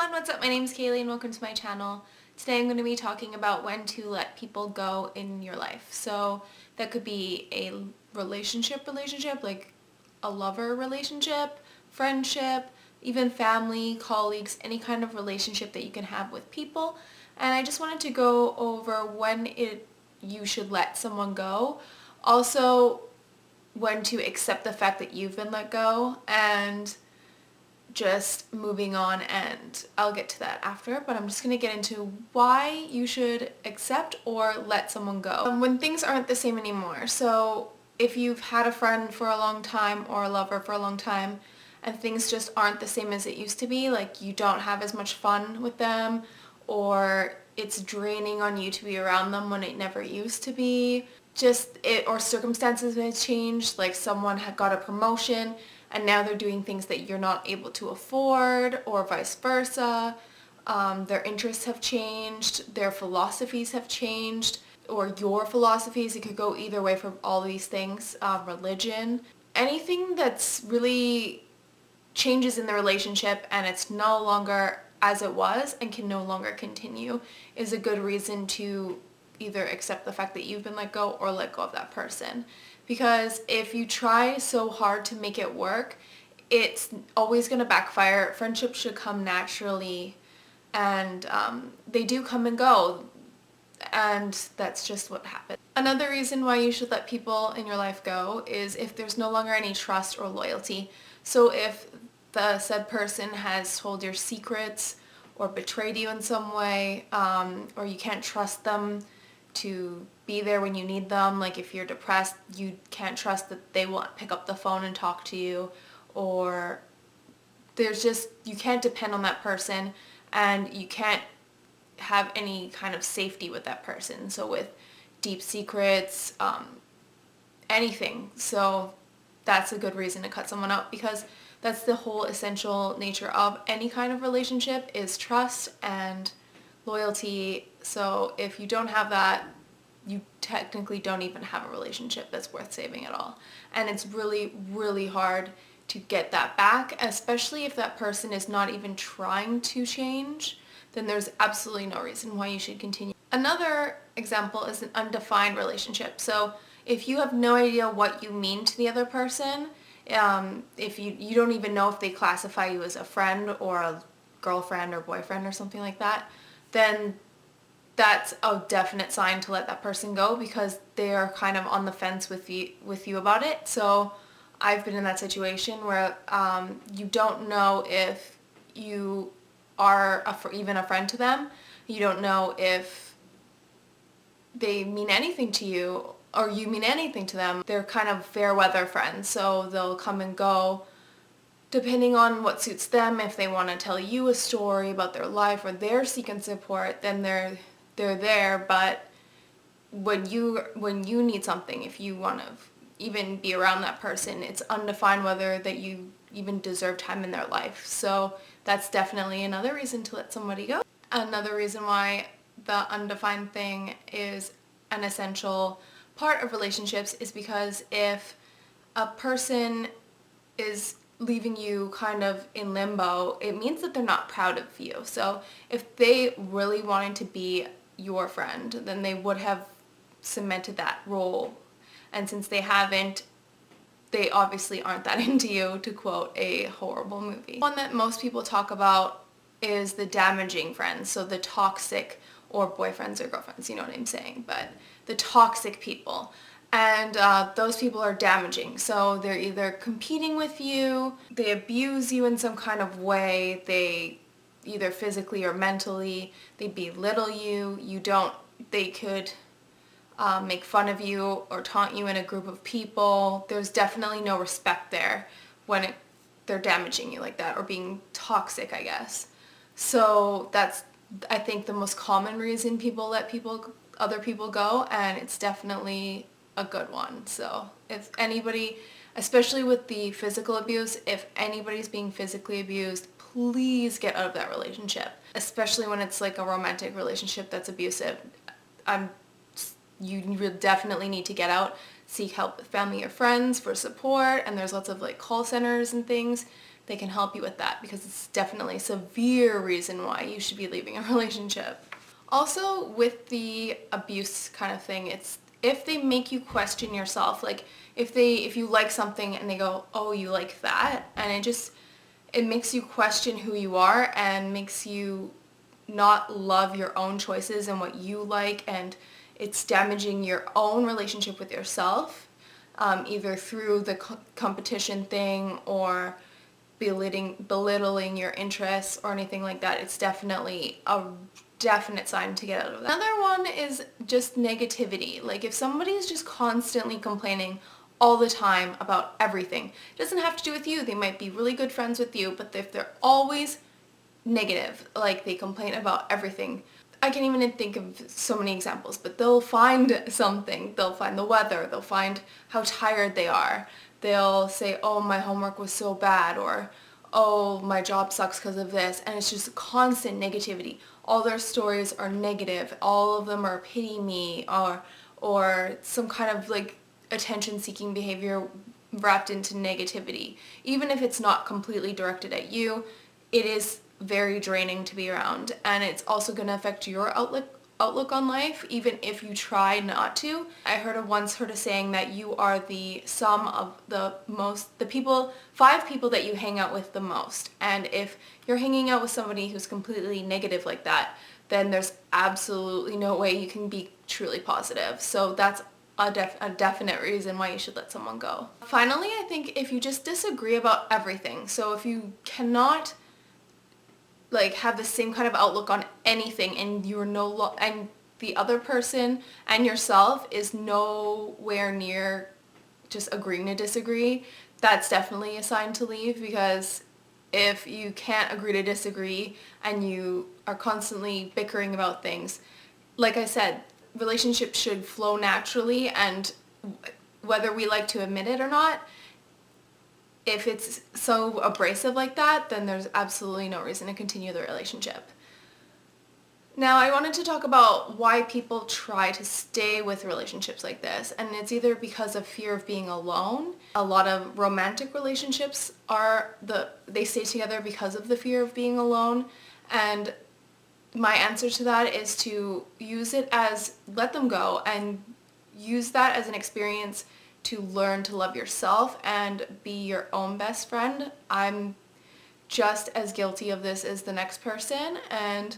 everyone, what's up? My name is Kaylee and welcome to my channel. Today I'm going to be talking about when to let people go in your life. So that could be a relationship, like a lover relationship, friendship, even family, colleagues, any kind of relationship that you can have with people. And I just wanted to go over when you should let someone go. Also, when to accept the fact that you've been let go, and just moving on, and I'll get to that after, but I'm just going to get into why you should accept or let someone go. When things aren't the same anymore. So if you've had a friend for a long time or a lover for a long time and things just aren't the same as it used to be, like you don't have as much fun with them, or it's draining on you to be around them when it never used to be, or circumstances have changed, like someone had got a promotion and now they're doing things that you're not able to afford, or vice versa. Their interests have changed, their philosophies have changed, or your philosophies. It could go either way for all these things. Religion. Anything that's really changes in the relationship and it's no longer as it was and can no longer continue is a good reason to either accept the fact that you've been let go or let go of that person. Because if you try so hard to make it work, it's always going to backfire. Friendships should come naturally, and they do come and go, and that's just what happens. Another reason why you should let people in your life go is if there's no longer any trust or loyalty. So if the said person has told your secrets or betrayed you in some way, or you can't trust them to be there when you need them, like if you're depressed, you can't trust that they will pick up the phone and talk to you, or you can't depend on that person, and you can't have any kind of safety with that person. So with deep secrets, anything. So that's a good reason to cut someone out, because that's the whole essential nature of any kind of relationship, is trust and loyalty. So if you don't have that, you technically don't even have a relationship that's worth saving at all. And it's really, really hard to get that back, especially if that person is not even trying to change. Then there's absolutely no reason why you should continue. Another example is an undefined relationship. So if you have no idea what you mean to the other person, if you don't even know if they classify you as a friend or a girlfriend or boyfriend or something like that, then that's a definite sign to let that person go, because they're kind of on the fence with you about it. So I've been in that situation where you don't know if you are even a friend to them. You don't know if they mean anything to you or you mean anything to them. They're kind of fair weather friends, so they'll come and go depending on what suits them. If they want to tell you a story about their life or they're seeking support, then they're there. But when you need something, if you want to even be around that person, it's undefined whether that you even deserve time in their life. So that's definitely another reason to let somebody go. Another reason why the undefined thing is an essential part of relationships is because if a person is leaving you kind of in limbo, it means that they're not proud of you. So if they really wanted to be your friend, then they would have cemented that role. And since they haven't, they obviously aren't that into you, to quote a horrible movie. One that most people talk about is the damaging friends. So the toxic, or boyfriends or girlfriends, you know what I'm saying, but the toxic people. And those people are damaging. So they're either competing with you, they abuse you in some kind of way, they either physically or mentally, they belittle you, they could make fun of you or taunt you in a group of people. There's definitely no respect there when they're damaging you like that, or being toxic, I guess. So that's, I think, the most common reason people let other people go, and it's definitely a good one. So if anybody, especially with the physical abuse, if anybody's being physically abused, please get out of that relationship, especially when it's like a romantic relationship that's abusive. You definitely need to get out, seek help with family or friends for support, and there's lots of like call centers and things they can help you with that, because it's definitely a severe reason why you should be leaving a relationship. Also, with the abuse kind of thing, it's if they make you question yourself, like if you like something and they go, oh, you like that, and it makes you question who you are and makes you not love your own choices and what you like, and it's damaging your own relationship with yourself, either through the competition thing or belittling your interests or anything like that. It's definitely a definite sign to get out of that. Another one is just negativity. Like if somebody is just constantly complaining all the time about everything, it doesn't have to do with you. They might be really good friends with you, but if they're always negative, like they complain about everything. I can't even think of so many examples, but they'll find something. They'll find the weather. They'll find how tired they are. They'll say, oh, my homework was so bad, or oh, my job sucks because of this. And it's just constant negativity. All their stories are negative. All of them are pity me, or some kind of like attention-seeking behavior wrapped into negativity. Even if it's not completely directed at you, it is very draining to be around, and it's also going to affect your outlook on life, even if you try not to. I once heard a saying that you are the sum of the 5 people that you hang out with the most, and if you're hanging out with somebody who's completely negative like that, then there's absolutely no way you can be truly positive. So that's a definite reason why you should let someone go. Finally, I think if you just disagree about everything, so if you cannot like have the same kind of outlook on anything, and and the other person and yourself is nowhere near just agreeing to disagree, that's definitely a sign to leave. Because if you can't agree to disagree and you are constantly bickering about things, like I said, relationships should flow naturally, and whether we like to admit it or not, if it's so abrasive like that, then there's absolutely no reason to continue the relationship. Now, I wanted to talk about why people try to stay with relationships like this, and it's either because of fear of being alone. A lot of romantic relationships they stay together because of the fear of being alone, and my answer to that is to let them go and use that as an experience to learn to love yourself and be your own best friend. I'm just as guilty of this as the next person, and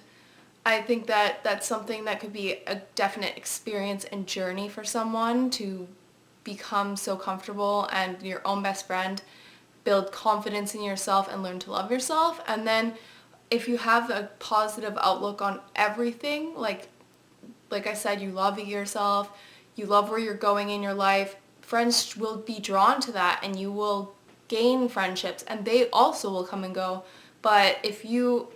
I think that that's something that could be a definite experience and journey for someone to become so comfortable and your own best friend, build confidence in yourself and learn to love yourself. And then if you have a positive outlook on everything, like I said, you love yourself, you love where you're going in your life, friends will be drawn to that, and you will gain friendships, and they also will come and go. But if you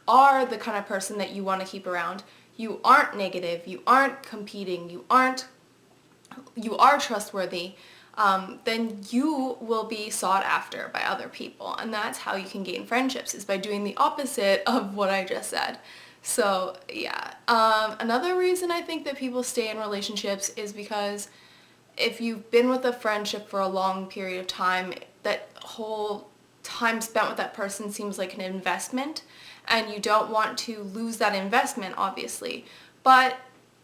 are the kind of person that you want to keep around, you aren't negative, you aren't competing, you are trustworthy, then you will be sought after by other people. And that's how you can gain friendships, is by doing the opposite of what I just said. So yeah. Another reason I think that people stay in relationships is because if you've been with a friendship for a long period of time, that whole time spent with that person seems like an investment, and you don't want to lose that investment, obviously. But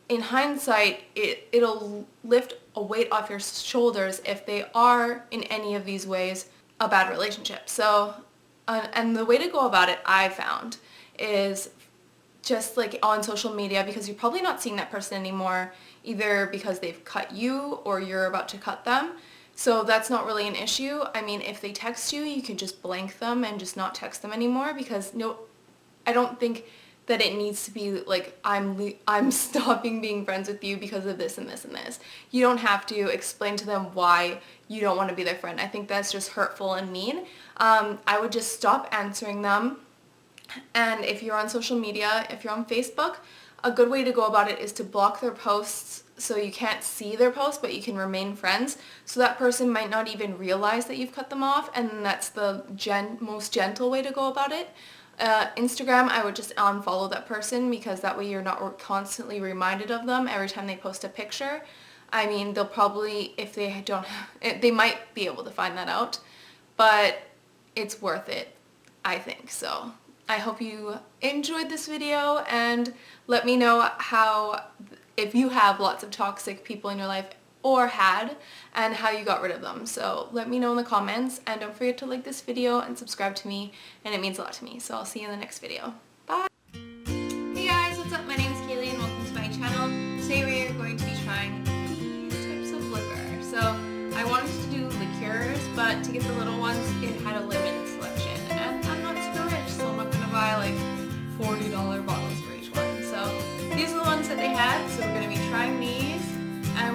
in hindsight, it'll lift a weight off your shoulders if they are, in any of these ways, a bad relationship. So, and the way to go about it, I found, is just like on social media, because you're probably not seeing that person anymore, either because they've cut you or you're about to cut them. So that's not really an issue. I mean, if they text you, you can just blank them and just not text them anymore, because I don't think that it needs to be like, I'm stopping being friends with you because of this and this and this. You don't have to explain to them why you don't want to be their friend. I think that's just hurtful and mean. I would just stop answering them. And if you're on social media, if you're on Facebook, a good way to go about it is to block their posts, so you can't see their posts, but you can remain friends. So that person might not even realize that you've cut them off, and that's the most gentle way to go about it. Instagram, I would just unfollow that person, because that way you're not constantly reminded of them every time they post a picture. I mean, they'll probably, if they don't, they might be able to find that out. But it's worth it, I think. So I hope you enjoyed this video, and let me know if you have lots of toxic people in your life or had, and how you got rid of them. So let me know in the comments, and don't forget to like this video and subscribe to me, and it means a lot to me. So I'll see you in the next video.